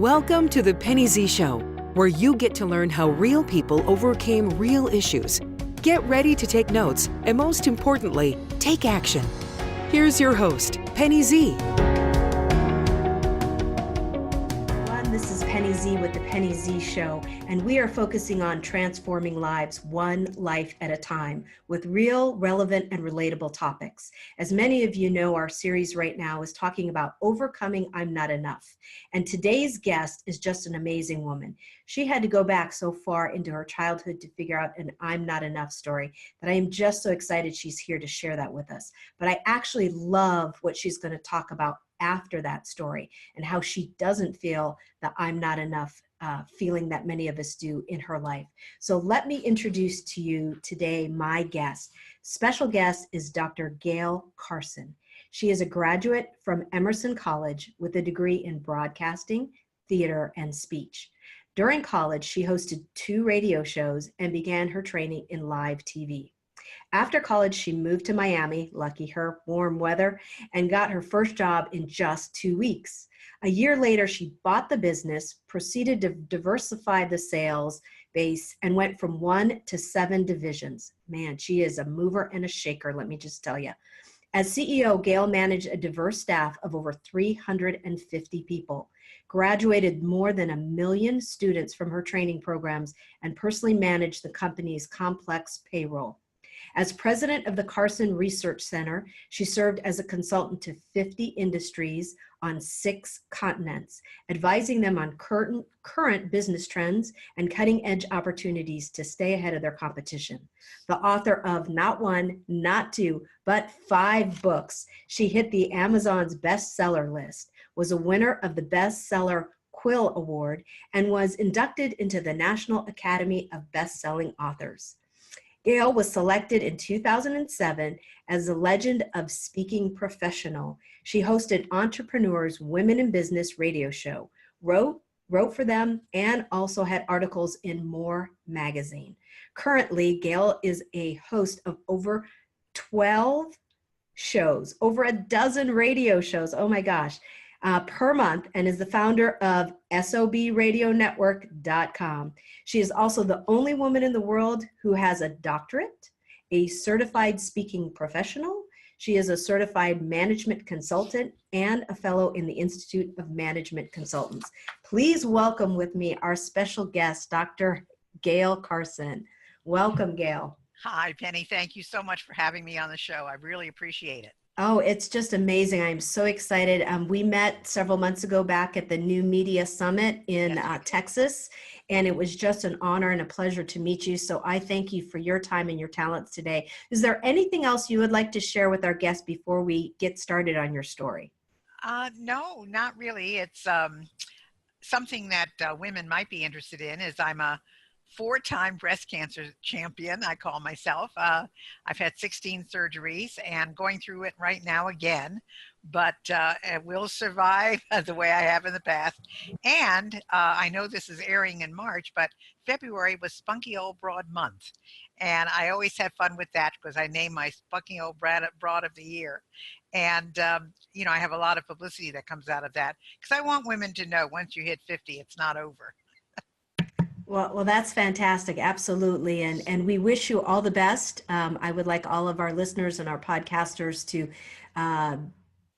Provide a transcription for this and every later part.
Welcome to the Penny Z Show, where you get to learn how real people overcame real issues. Get ready to take notes and, most importantly, take action. Here's your host, Penny Z. This is Penny Z with the Penny Z Show, and we are focusing on transforming lives one life at a time with real, relevant, and relatable topics. As many of you know, our series right now is talking about overcoming I'm not enough. And today's guest is just an amazing woman. She had to go back so far into her childhood to figure out an I'm not enough story that I am just so excited she's here to share that with us. But I actually love what she's going to talk about after that story and how she doesn't feel the I'm not enough feeling that many of us do in her life. So let me introduce to you today my guest. Special guest is Dr. Gayle Carson. She is a graduate from Emerson College with a degree in broadcasting, theater, and speech. During college, she hosted 2 radio shows and began her training in live TV. After college, she moved to Miami, lucky her, warm weather, and got her first job in just 2 weeks. A year later, she bought the business, proceeded to diversify the sales base, and went from 1 to 7 divisions. Man, she is a mover and a shaker, let me just tell you. As CEO, Gayle managed a diverse staff of over 350 people, graduated more than 1 million students from her training programs, and personally managed the company's complex payroll. As president of the Carson Research Center, she served as a consultant to 50 industries on 6 continents, advising them on current business trends and cutting-edge opportunities to stay ahead of their competition. The author of not 1, not 2, but 5 books, she hit the Amazon's bestseller list, was a winner of the Bestseller Quill Award, and was inducted into the National Academy of Best-Selling Authors. Gayle was selected in 2007 as a Legend of Speaking Professional. She hosted Entrepreneur's Women in Business radio show, wrote for them, and also had articles in More magazine. Currently, Gayle is a host of over 12 shows, over a dozen radio shows, oh my gosh, per month, and is the founder of SOBRadionetwork.com. She is also the only woman in the world who has a doctorate, a certified speaking professional. She is a certified management consultant and a fellow in the Institute of Management Consultants. Please welcome with me our special guest, Dr. Gayle Carson. Welcome, Gayle. Hi, Penny. Thank you so much for having me on the show. I really appreciate it. Oh, it's just amazing. I'm so excited. We met several months ago back at the New Media Summit in Texas, and it was just an honor and a pleasure to meet you. So I thank you for your time and your talents today. Is there anything else you would like to share with our guests before we get started on your story? No, not really. It's something that women might be interested in. Is I'm a 4-time breast cancer champion, I call myself. I've had 16 surgeries and going through it right now again, but I will survive the way I have in the past. And I know this is airing in March, but February was Spunky Old Broad Month. And I always have fun with that because I name my Spunky Old Broad of the Year. And, I have a lot of publicity that comes out of that because I want women to know once you hit 50, it's not over. Well, that's fantastic. Absolutely. And we wish you all the best. I would like all of our listeners and our podcasters to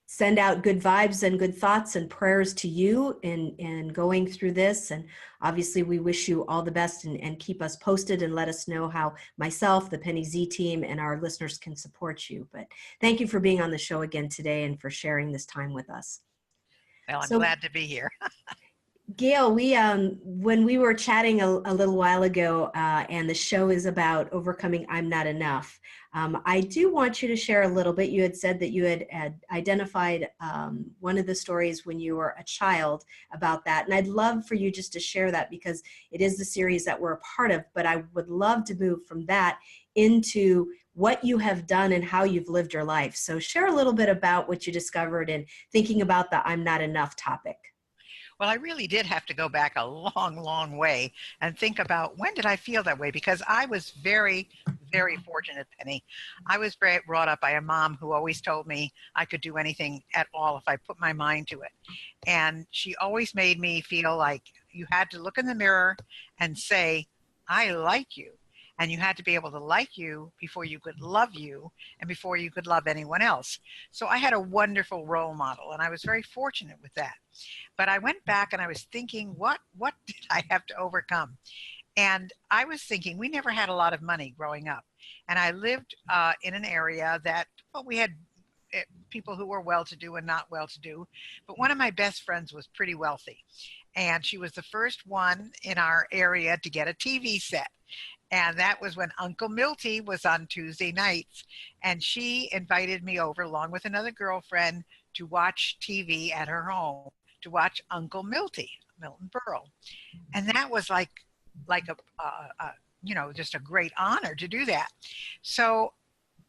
send out good vibes and good thoughts and prayers to you in going through this. And obviously we wish you all the best and keep us posted and let us know how myself, the Penny Z team, and our listeners can support you. But thank you for being on the show again today and for sharing this time with us. Well, I'm glad to be here. Gayle, we when we were chatting a little while ago, and the show is about overcoming I'm not enough. I do want you to share a little bit. You had said that you had identified one of the stories when you were a child about that, and I'd love for you just to share that because it is the series that we're a part of. But I would love to move from that into what you have done and how you've lived your life. So share a little bit about what you discovered and thinking about the I'm not enough topic. Well, I really did have to go back a long, long way and think about when did I feel that way? Because I was very, very fortunate, Penny. I was brought up by a mom who always told me I could do anything at all if I put my mind to it. And she always made me feel like you had to look in the mirror and say, I like you. And you had to be able to like you before you could love you and before you could love anyone else. So I had a wonderful role model, and I was very fortunate with that. But I went back and I was thinking, what did I have to overcome? And I was thinking, we never had a lot of money growing up. And I lived in an area that, well, we had people who were well-to-do and not well-to-do. But one of my best friends was pretty wealthy. And she was the first one in our area to get a TV set. And that was when Uncle Milty was on Tuesday nights. And she invited me over along with another girlfriend to watch TV at her home, to watch Uncle Milty, Milton Berle. And that was like just a great honor to do that. So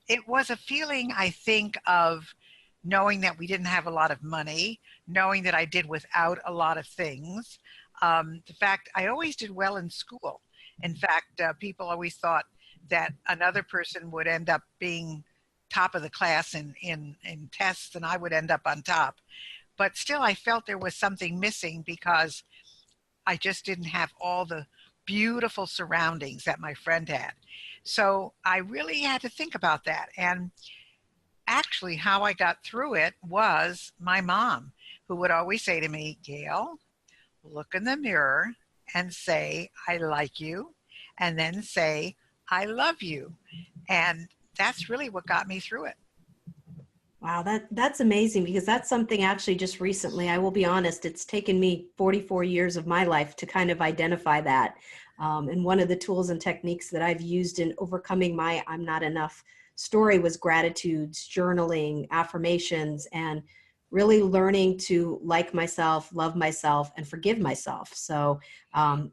it was a feeling, I think, of knowing that we didn't have a lot of money, knowing that I did without a lot of things. The fact I always did well in school. In fact, people always thought that another person would end up being top of the class in tests and I would end up on top. But still, I felt there was something missing because I just didn't have all the beautiful surroundings that my friend had. So I really had to think about that. And actually, how I got through it was my mom, who would always say to me, Gayle, look in the mirror and say, I like you, and then say, I love you. And that's really what got me through it. Wow, that's amazing, because that's something actually just recently, I will be honest, it's taken me 44 years of my life to kind of identify that. And one of the tools and techniques that I've used in overcoming my I'm not enough story was gratitudes, journaling, affirmations, and really learning to like myself, love myself, and forgive myself. So I'm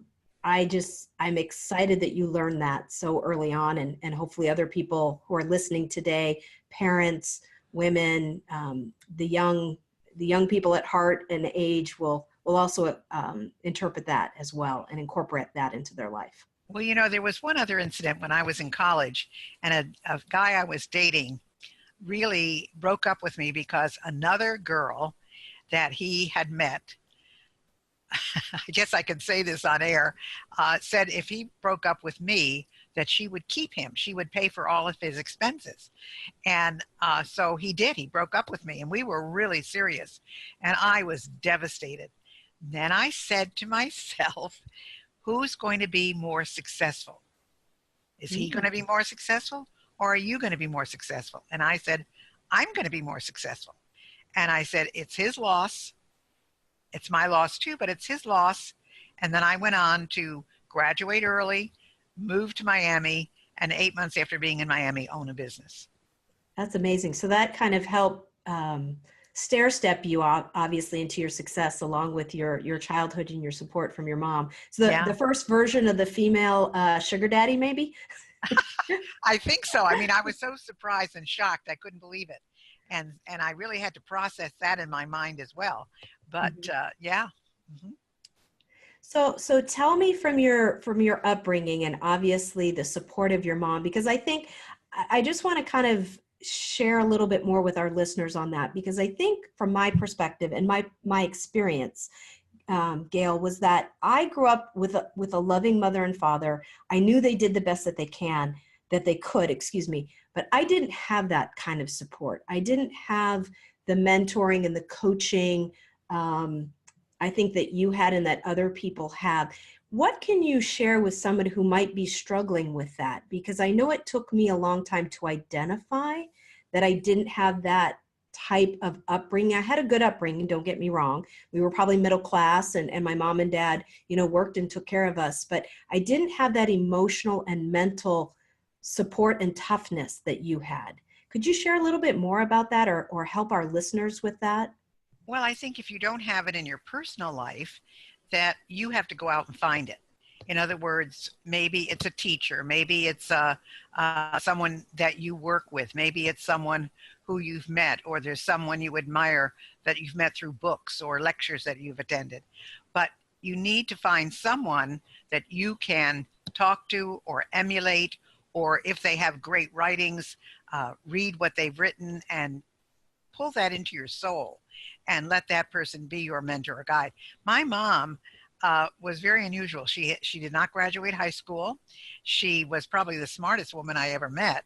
excited that you learned that so early on, and hopefully other people who are listening today, parents, women, the young people at heart and age will also interpret that as well and incorporate that into their life. Well, there was one other incident when I was in college, and a guy I was dating really broke up with me because another girl that he had met, I guess I can say this on air, said if he broke up with me, that she would keep him. She would pay for all of his expenses. And so he did. He broke up with me, and we were really serious. And I was devastated. Then I said to myself, who's going to be more successful? Is he going to be more successful, or are you going to be more successful? And I said, I'm going to be more successful. And I said, it's his loss. It's my loss too, but it's his loss. And then I went on to graduate early, moved to Miami, and 8 months after being in Miami, own a business. That's amazing. So that kind of helped stair step you obviously into your success, along with your childhood and your support from your mom. So the first version of the female sugar daddy, maybe? I think so. I mean, I was so surprised and shocked. I couldn't believe it. And I really had to process that in my mind as well. But yeah. Mm-hmm. So tell me from your upbringing, and obviously the support of your mom, because I think I just want to kind of share a little bit more with our listeners on that, because I think from my perspective and my experience, Gayle, was that I grew up with a loving mother and father. I knew they did the best that they could, but I didn't have that kind of support. I didn't have the mentoring and the coaching I think that you had and that other people have. What can you share with somebody who might be struggling with that? Because I know it took me a long time to identify that I didn't have that type of upbringing. I had a good upbringing, don't get me wrong. We were probably middle class, and my mom and dad, worked and took care of us, but I didn't have that emotional and mental support and toughness that you had. Could you share a little bit more about that, or help our listeners with that? Well, I think if you don't have it in your personal life, that you have to go out and find it. In other words, maybe it's a teacher, maybe it's someone that you work with, maybe it's someone who you've met, or there's someone you admire that you've met through books or lectures that you've attended. But you need to find someone that you can talk to or emulate, or if they have great writings, read what they've written and pull that into your soul and let that person be your mentor or guide. My mom was very unusual. She did not graduate high school. She was probably the smartest woman I ever met.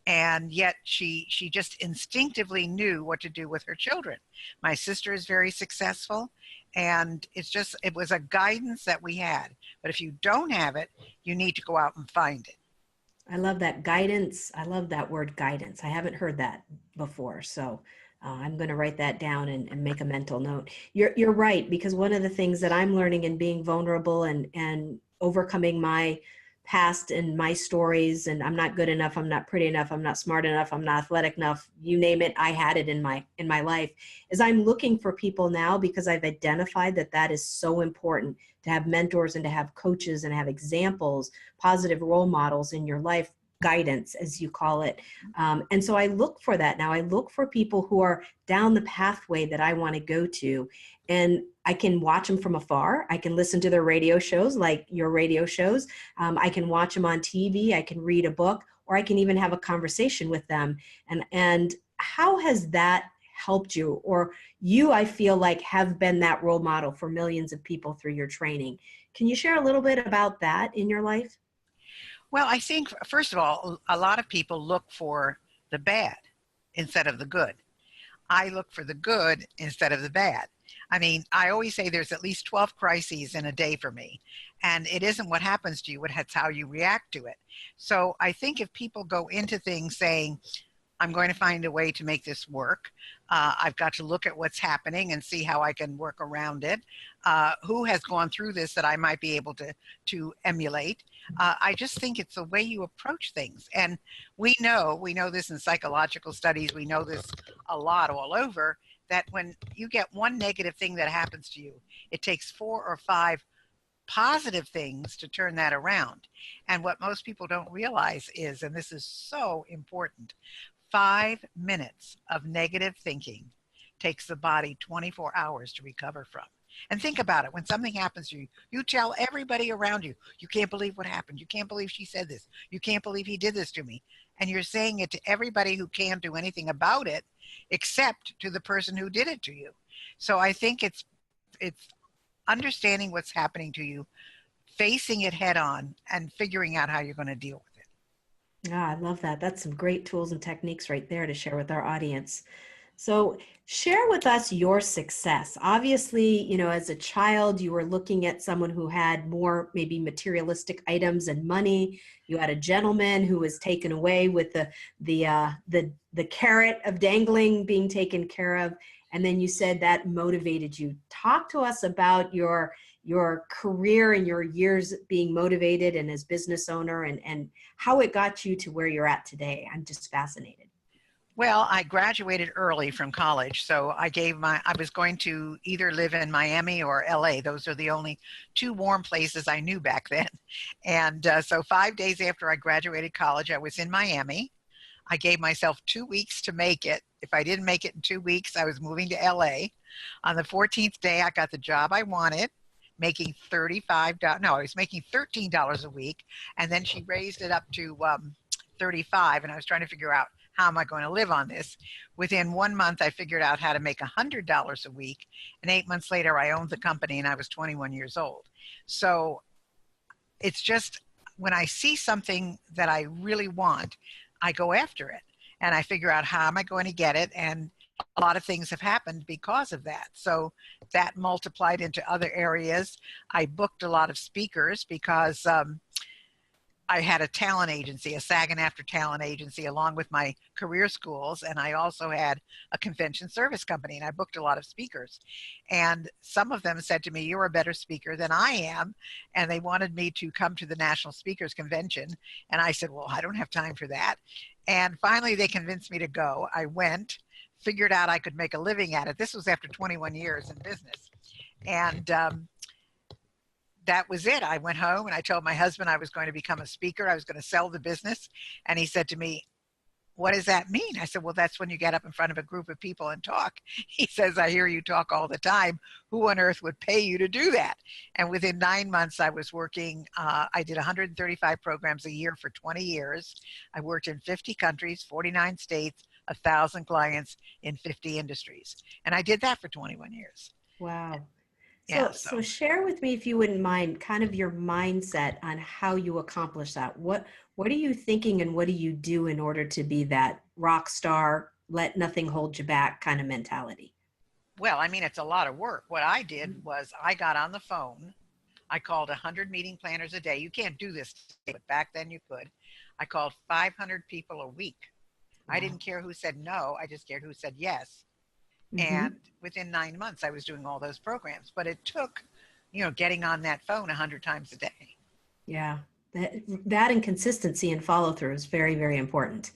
And yet she just instinctively knew what to do with her children. My sister is very successful, and it was a guidance that we had. But if you don't have it, you need to go out and find it. I love that guidance. I love that word guidance. I haven't heard that before. So I'm going to write that down and make a mental note. You're right, because one of the things that I'm learning in being vulnerable and overcoming my past and my stories, and I'm not good enough, I'm not pretty enough, I'm not smart enough, I'm not athletic enough, you name it, I had it in my life, is I'm looking for people now, because I've identified that is so important, to have mentors and to have coaches and have examples, positive role models in your life, guidance, as you call it. And so I look for that now. I look for people who are down the pathway that I want to go to. And I can watch them from afar. I can listen to their radio shows, like your radio shows. I can watch them on TV. I can read a book, or I can even have a conversation with them. And how has that helped you? Or you, I feel like, have been that role model for millions of people through your training. Can you share a little bit about that in your life? Well, I think, first of all, a lot of people look for the bad instead of the good. I look for the good instead of the bad. I mean, I always say there's at least 12 crises in a day for me. And it isn't what happens to you, it's how you react to it. So I think if people go into things saying, I'm going to find a way to make this work. I've got to look at what's happening and see how I can work around it. Who has gone through this that I might be able to emulate? I just think it's the way you approach things. And we know this in psychological studies, we know this a lot all over, that when you get one negative thing that happens to you, it takes 4 or 5 positive things to turn that around. And what most people don't realize is, and this is so important, 5 minutes of negative thinking takes the body 24 hours to recover from. And think about it. When something happens to you, you tell everybody around you, you can't believe what happened. You can't believe she said this. You can't believe he did this to me. And you're saying it to everybody who can't do anything about it, except to the person who did it to you. So I think it's understanding what's happening to you, facing it head on, and figuring out how you're going to deal with it. I love that. That's some great tools and techniques right there to share with our audience. So share with us your success. Obviously, as a child, you were looking at someone who had more maybe materialistic items and money. You had a gentleman who was taken away with the carrot of dangling being taken care of. And then you said that motivated you. Talk to us about your career and your years being motivated and as business owner, and how it got you to where you're at today. I'm just fascinated. Well, I graduated early from college, so I was going to either live in Miami or LA. Those are the only 2 warm places I knew back then. And so 5 days after I graduated college, I was in Miami. I gave myself 2 weeks to make it. If I didn't make it in 2 weeks, I was moving to LA. On the 14th day, I got the job I wanted, making $35. No, I was making $13 a week. And then she raised it up to 35. And I was trying to figure out, how am I going to live on this? Within 1 month, I figured out how to make $100 a week. And 8 months later, I owned the company and I was 21 years old. So it's just, when I see something that I really want, I go after it and I figure out how am I going to get it. And a lot of things have happened because of that. So that multiplied into other areas. I booked a lot of speakers because I had a talent agency, a SAG-AFTRA talent agency, along with my career schools. And I also had a convention service company, and I booked a lot of speakers. And some of them said to me, you're a better speaker than I am. And they wanted me to come to the National Speakers Convention. And I said, well, I don't have time for that. And finally, they convinced me to go. I went, figured out I could make a living at it. This was after 21 years in business. And that was it. I went home and I told my husband I was going to become a speaker. I was going to sell the business. And he said to me, what does that mean? I said, well, that's when you get up in front of a group of people and talk. He says, I hear you talk all the time. Who on earth would pay you to do that? And within 9 months, I was working, I did 135 programs a year for 20 years. I worked in 50 countries, 49 states, 1,000 clients in 50 industries. And I did that for 21 years. Wow. Yeah, So share with me, if you wouldn't mind, kind of your mindset on how you accomplish that. What are you thinking and what do you do in order to be that rock star, let nothing hold you back kind of mentality? well, I mean, it's a lot of work. What I did was I got on the phone. I called 100 meeting planners a day. You can't do this today, but back then you could. I called 500 people a week. I Wow. didn't care who said no. I just cared who said yes. Hmm. And within 9 months, I was doing all those programs. But it took, getting on that phone 100 times a day. Yeah. That and consistency and follow through is very, very important.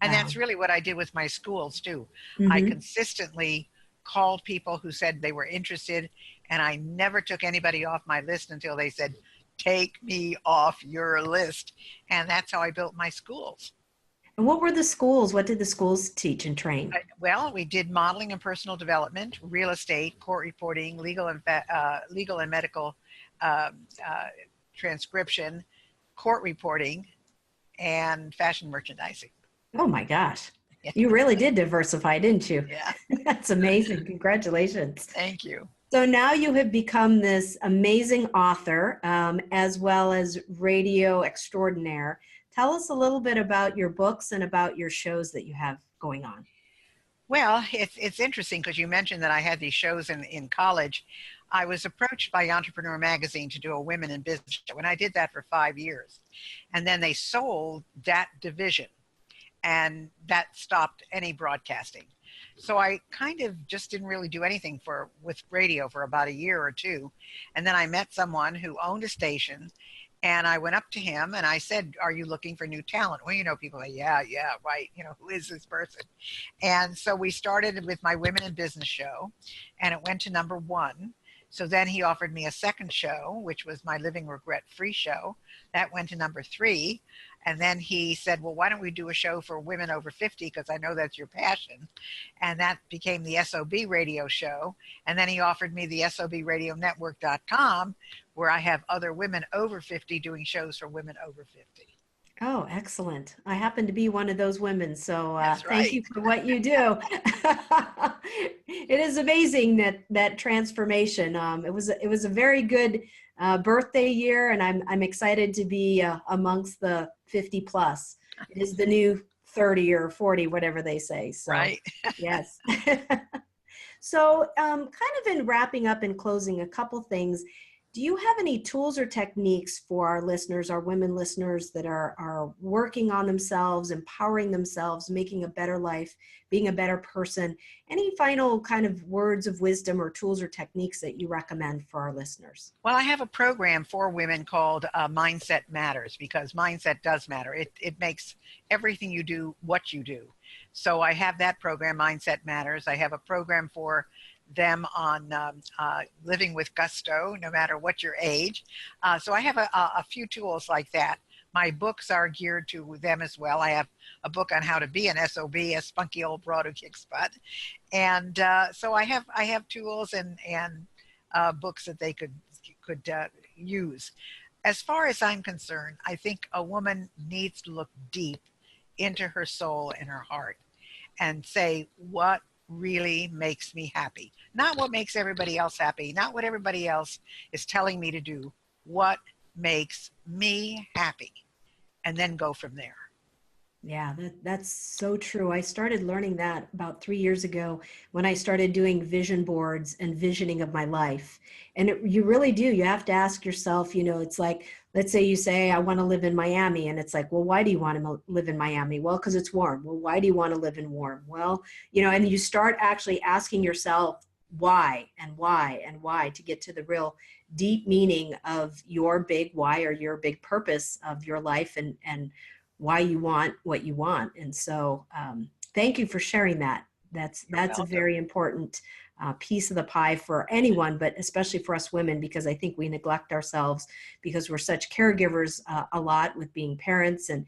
And that's Um, really what I did with my schools too. I mhm. consistently called people who said they were interested, and I never took anybody off my list until they said, take me off your list. And that's how I built my schools. And what were the schools? What did the schools teach and train? Well, we did modeling and personal development, real estate, court reporting, legal and medical uh, transcription, court reporting, and fashion merchandising. Oh my gosh. Yeah. You really did diversify, didn't you? Yeah. That's amazing. Congratulations. Thank you. So now you have become this amazing author, as well as radio extraordinaire. Tell us a little bit about your books and about your shows that you have going on. Well, it's interesting because you mentioned that I had these shows in college. I was approached by Entrepreneur Magazine to do a women in business show, and I did that for 5 years. And then they sold that division, and that stopped any broadcasting. So I kind of just didn't really do anything with radio for about a year or two. And then I met someone who owned a station, and I went up to him and I said, are you looking for new talent? Well, people say, yeah, right. Who is this person? And so we started with my women in business show, and it went to #1. So then he offered me a second show, which was my living regret free show. That went to #3. And then he said, well, why don't we do a show for women over 50? Because I know that's your passion. And that became the SOB radio show. And then he offered me the SOBradionetwork.com, where I have other women over 50 doing shows for women over 50. Oh, excellent. I happen to be one of those women, so That's thank right. you for what you do. It is amazing that transformation. It was a very good birthday year, and I'm excited to be amongst the 50 plus. It is the new 30 or 40, whatever they say. So, Right. yes. So, kind of in wrapping up and closing, a couple things. Do you have any tools or techniques for our listeners, our women listeners that are working on themselves, empowering themselves, making a better life, being a better person? Any final kind of words of wisdom or tools or techniques that you recommend for our listeners? Well, I have a program for women called Mindset Matters, because mindset does matter. It makes everything you do what you do. So I have that program, Mindset Matters. I have a program for them on living with gusto, no matter what your age. So I have a few tools like that. My books are geared to them as well. I have a book on how to be an SOB, a spunky old broad who kicks butt. And so I have tools and books that they could use. As far as I'm concerned, I think a woman needs to look deep into her soul and her heart and say, what really makes me happy? Not what makes everybody else happy, not what everybody else is telling me to do. What makes me happy? And then go from there. Yeah, that's so true. I started learning that about 3 years ago when I started doing vision boards and visioning of my life. And you really do. You have to ask yourself, it's like, let's say you say, I want to live in Miami. And it's like, well, why do you want to live in Miami? Well, because it's warm. Well, why do you want to live in warm? Well, and you start actually asking yourself why and why and why to get to the real deep meaning of your big why or your big purpose of your life and why you want what you want. And so thank you for sharing that. That's a very important piece of the pie for anyone, but especially for us women, because I think we neglect ourselves because we're such caregivers a lot with being parents and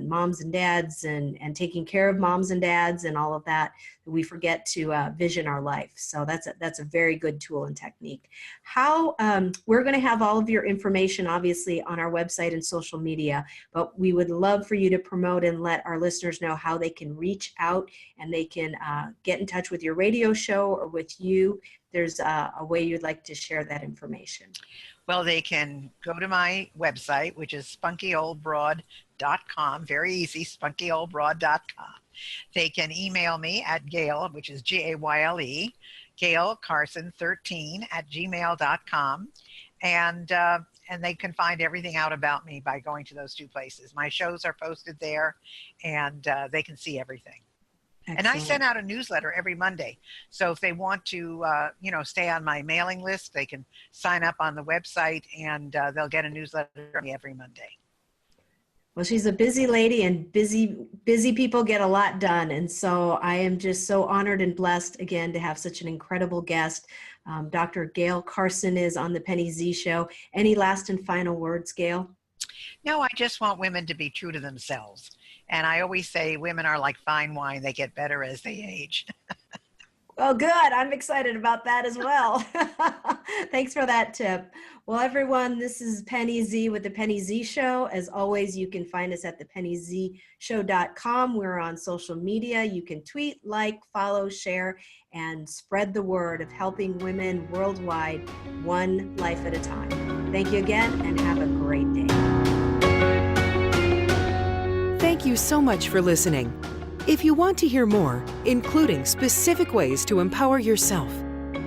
moms and dads and taking care of moms and dads and all of that, we forget to vision our life. So that's a very good tool and technique. We're going to have all of your information, obviously, on our website and social media, but we would love for you to promote and let our listeners know how they can reach out and they can get in touch with your radio show or with you. There's a way you'd like to share that information. Well, they can go to my website, which is spunkyoldbroad.com. Very easy, spunkyoldbroad.com. They can email me at Gayle, which is Gayle, Gayle Carson 13 at gmail.com. And they can find everything out about me by going to those two places. My shows are posted there, and they can see everything. Excellent. And I send out a newsletter every Monday. So if they want to, stay on my mailing list, they can sign up on the website, and they'll get a newsletter from me every Monday. Well, she's a busy lady, and busy people get a lot done. And so I am just so honored and blessed again to have such an incredible guest. Dr. Gayle Carson is on the Penny Z Show. Any last and final words, Gayle? No, I just want women to be true to themselves. And I always say women are like fine wine. They get better as they age. Well, good. I'm excited about that as well. Thanks for that tip. Well, everyone, this is Penny Z with the Penny Z Show. As always, you can find us at thepennyzshow.com. We're on social media. You can tweet, like, follow, share, and spread the word of helping women worldwide, one life at a time. Thank you again, and have a great day. Thank you so much for listening. If you want to hear more, including specific ways to empower yourself,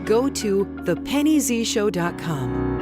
go to thepennyzshow.com.